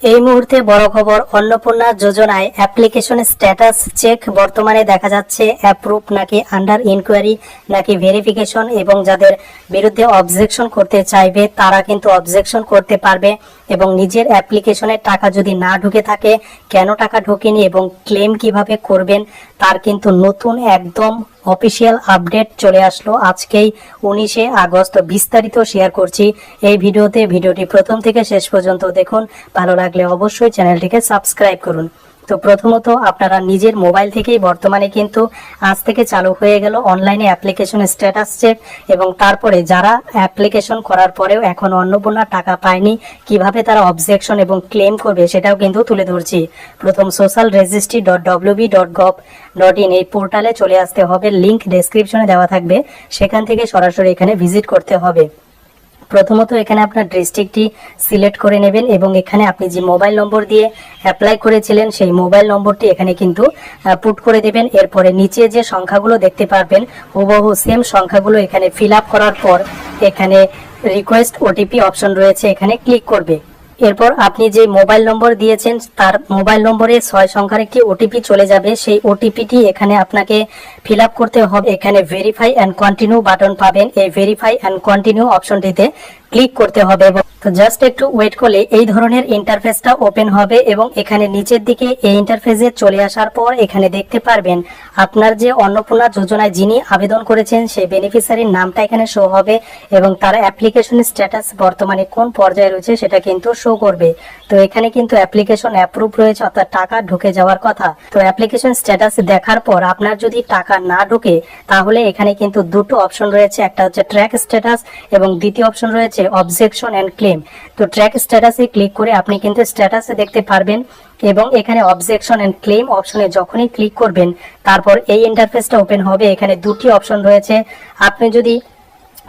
এই মুহূর্তে বড় খবর, অন্নপূর্ণা যোজনায় অ্যাপ্লিকেশন স্ট্যাটাস চেক বর্তমানে দেখা যাচ্ছে অ্যাপ্রুভ নাকি আন্ডার ইনকোয়ারি নাকি ভেরিফিকেশন, এবং যাদের বিরুদ্ধে অবজেকশন করতে চাইবে তারা কিন্তু অবজেকশন করতে পারবে। এবং নিজের অ্যাপ্লিকেশনের টাকা যদি না ঢুকে থাকে, কেন টাকা ঢোকেনি এবং ক্লেম কিভাবে করবেন তার কিন্তু নতুন একদম অফিসিয়াল আপডেট চলে আসলো আজকেই 19শে আগস্ট। বিস্তারিত শেয়ার করছি এই ভিডিওতে। ভিডিওটি প্রথম থেকে শেষ পর্যন্ত দেখুন। ভালো লাগলে অবশ্যই চ্যানেলটিকে সাবস্ক্রাইব করুন। তো প্রথমত আপনারা নিজের মোবাইল থেকেই বর্তমানে কিন্তু আজ থেকে চালু হয়ে গেল অনলাইনে অ্যাপ্লিকেশন স্ট্যাটাস চেক, এবং তারপরে যারা অ্যাপ্লিকেশন করার পরেও এখন অন্নপূর্ণা টাকা পায়নি কিভাবে তারা অবজেকশন এবং ক্লেম করবে সেটাও কিন্তু তুলে ধরছি। প্রথম socialregistry.wb.gov.in এই পোর্টালে চলে আসতে হবে, লিংক ডেসক্রিপশনে দেওয়া থাকবে, সেখান থেকে সরাসরি এখানে ভিজিট করতে হবে। প্রথমত এখানে আপনার ডিস্ট্রিক্টটি সিলেক্ট করে নেবেন এবং এখানে আপনি যে মোবাইল নম্বর দিয়ে অ্যাপ্লাই করেছিলেন সেই মোবাইল নম্বরটি এখানে কিন্তু পুট করে দেবেন। এরপরে নিচে যে সংখ্যাগুলো দেখতে পারবেন হুবহু সেম সংখ্যাগুলো এখানে ফিল আপ করার পর এখানে রিকোয়েস্ট ওটিপি অপশন রয়েছে, এখানে ক্লিক করবে। এরপর আপনি যে মোবাইল নম্বর দিয়েছেন তার মোবাইল নম্বরে 6 সংখ্যার একটি ওটিপি চলে যাবে, সেই ওটিপিটি এখানে আপনাকে ফিল আপ করতে হবে। এখানে ভেরিফাই অ্যান্ড কন্টিনিউ বাটন পাবেন, এই ভেরিফাই অ্যান্ড কন্টিনিউ অপশনটিতে ক্লিক করতে হবে। তো জাস্ট একটু ওয়েট করলে এই ধরনের ইন্টারফেসটা ওপেন হবে, এবং এখানে নিচের দিকে এই ইন্টারফেসে চলে আসার পর এখানে দেখতে পারবেন আপনার যে অন্নপূর্ণা যোজনায় যিনি আবেদন করেছেন সেই বেনিফিশিয়ারির নামটা এখানে শো হবে, এবং তার অ্যাপ্লিকেশন স্ট্যাটাস বর্তমানে কোন পর্যায়ে রয়েছে সেটা কিন্তু শো করবে। তো এখানে কিন্তু অ্যাপ্লিকেশন অ্যাপ্রুভ রয়েছে, অর্থাৎ টাকা ঢুকে যাওয়ার কথা। তো অ্যাপ্লিকেশন স্ট্যাটাস দেখার পর আপনার যদি টাকা না ঢোকে তাহলে এখানে কিন্তু দুটো অপশন রয়েছে, একটা হচ্ছে ট্র্যাক স্ট্যাটাস এবং দ্বিতীয় অপশন রয়েছে অবজেকশন এন্ড ক্লেম। তো ট্র্যাক স্ট্যাটাসে ক্লিক করে আপনি কিন্তু স্ট্যাটাসে দেখতে পারবেন, এবং এখানে অবজেকশন এন্ড ক্লেম অপশনে যখনই ক্লিক করবেন তারপর এই ইন্টারফেসটা ওপেন হবে। এখানে দুটি অপশন রয়েছে, আপনি যদি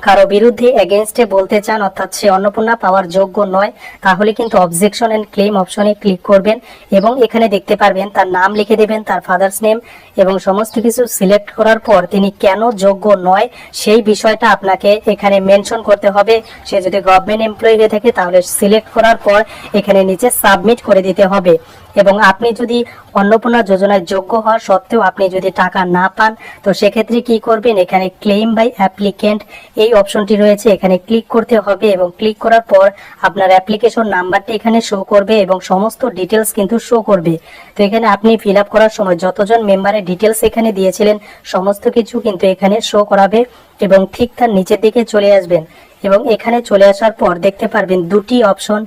কারো বিরুদ্ধে এগেইনস্টে বলতে চান অর্থাৎ সে অন্নপূর্ণা পাওয়ার যোগ্য নয় তাহলে কিন্তু অবজেকশন এন্ড ক্লেম অপশনে ক্লিক করবেন, এবং এখানে দেখতে পারবেন তার নাম লিখে দেবেন, তার ফাদার্স নেম, এবং সমস্ত কিছু সিলেক্ট করার পর তিনি কেন যোগ্য নয় সেই বিষয়টা আপনাকে এখানে মেনশন করতে হবে। সে যদি গভর্নমেন্ট এমপ্লয়ি হয়ে থাকে তাহলে সিলেক্ট করার পর এখানে নিচে সাবমিট করে দিতে হবে। এবং আপনি যদি অন্নপূর্ণা যোজনায় যোগ্য হওয়া সত্ত্বেও আপনি যদি টাকা না পান তো সেক্ষেত্রে কি করবেন, এখানে ক্লেম বাই অ্যাপ্লিকেন্ট এই অপশনটি রয়েছে, এখানে ক্লিক করতে হবে, এবং ক্লিক করার পর আপনার অ্যাপ্লিকেশন নাম্বারটি এখানে শো করবে এবং সমস্ত ডিটেলস কিন্তু শো করবে। তো এখানে আপনি ফিল আপ করার সময় যতজন মেম্বারের ডিটেলস এখানে দিয়েছিলেন সমস্ত কিছু কিন্তু এখানে শো করাবে, এবং ঠিক তার নিচের দিকে চলে আসবেন, এবং এখানে চলে আসার পর দেখতে পারবেন দুটি অপশন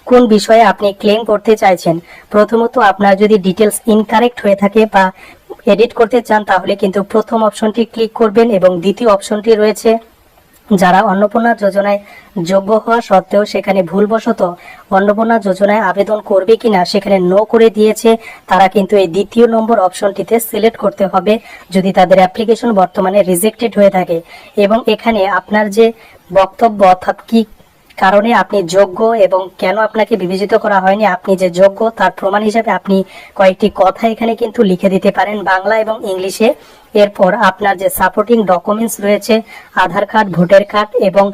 কোন বিষয়ে আপনি ক্লেম করতে চাইছেন। প্রথমত আপনার যদি ডিটেলস ইনকারেক্ট হয়ে থাকে বা এডিট করতে চান তাহলে কিন্তু প্রথম অপশনটি ক্লিক করবেন, এবং দ্বিতীয় অপশনটি রয়েছে যারা অন্নপূর্ণা যোজনায় যোগ্য হওয়া সত্ত্বেও সেখানে ভুলবশত অন্নপূর্ণা যোজনায় আবেদন করবে কিনা সেখানে নো করে দিয়েছে তারা কিন্তু এই দ্বিতীয় নম্বর অপশনটিতে সিলেক্ট করতে হবে যদি তাদের অ্যাপ্লিকেশন বর্তমানে রিজেক্টেড হয়ে থাকে। এবং এখানে আপনার যে বক্তব্য অর্থাৎ কি কারণে আপনি যোগ্য এবং কেন আপনাকে বিবেচিত করা হয়নি, আপনি যে যোগ্য তার প্রমাণ হিসেবে আপনি কয়েকটি কথা এখানে কিন্তু লিখে দিতে পারেন বাংলা এবং ইংলিশে। এরপর আপনার যে সাপোর্টিং ডকুমেন্টস রয়েছে আধার কার্ড, ভোটার কার্ড এবং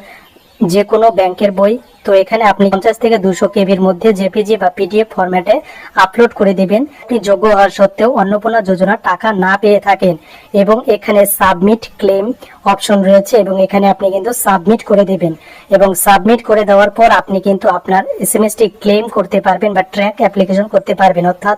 যে কোনো ব্যাংকের বই, তো এখানে আপনি 50 থেকে 200 কেবির মধ্যে জেপিজি বা পিডিএফ ফরম্যাটে আপলোড করে দিবেন আপনি যোগ্য হওয়ার সত্ত্বেও অন্নপূর্ণা যোজনার টাকা না পেয়ে থাকেন। এবং এখানে সাবমিট ক্লেম অপশন রয়েছে, এবং এখানে আপনি কিন্তু সাবমিট করে দিবেন, এবং সাবমিট করে দেওয়ার পর আপনি কিন্তু আপনার এসএমএসটি ক্লেম করতে পারবেন বা ট্র্যাক অ্যাপ্লিকেশন করতে পারবেন, অর্থাৎ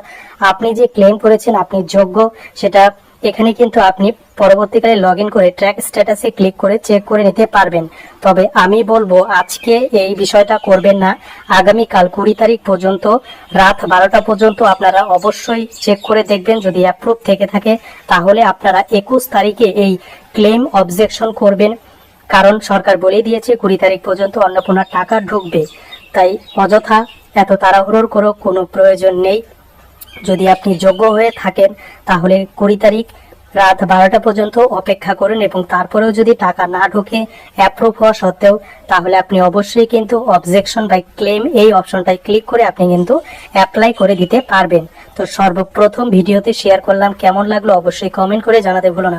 আপনি যে ক্লেম করেছেন আপনি যোগ্য সেটা এখানে কিন্তু আপনি পরবর্তীকালে লগ ইন করে ট্র্যাক স্ট্যাটাসে ক্লিক করে চেক করে নিতে পারবেন। তবে আমি বলবো আজকে এই বিষয়টা করবেন না, আগামীকাল 20 তারিখ পর্যন্ত রাত 12টা পর্যন্ত আপনারা অবশ্যই চেক করে দেখবেন, যদি অ্যাপ্রুভ থেকে থাকে তাহলে আপনারা 21 তারিখে এই ক্লেম অবজেকশন করবেন, কারণ সরকার বলে দিয়েছে 20 তারিখ পর্যন্ত অন্নপূর্ণার টাকা ঢুকবে। তাই অযথা এত তাড়াহুড়োর কোনো প্রয়োজন নেই। যদি আপনি যোগ্য হয়ে থাকেন তাহলে 20 তারিখ রাত 12টা পর্যন্ত অপেক্ষা করুন, এবং তারপরেও যদি টাকা না ঢোকে অ্যাপ্রুভ হওয়া সত্ত্বেও তাহলে আপনি অবশ্যই কিন্তু অবজেকশন বাই ক্লেম এই অপশনটায় ক্লিক করে আপনি কিন্তু অ্যাপ্লাই করে দিতে পারবেন। তো সর্বপ্রথম ভিডিওতে শেয়ার করলাম, কেমন লাগলো অবশ্যই কমেন্ট করে জানাতে ভুলো না।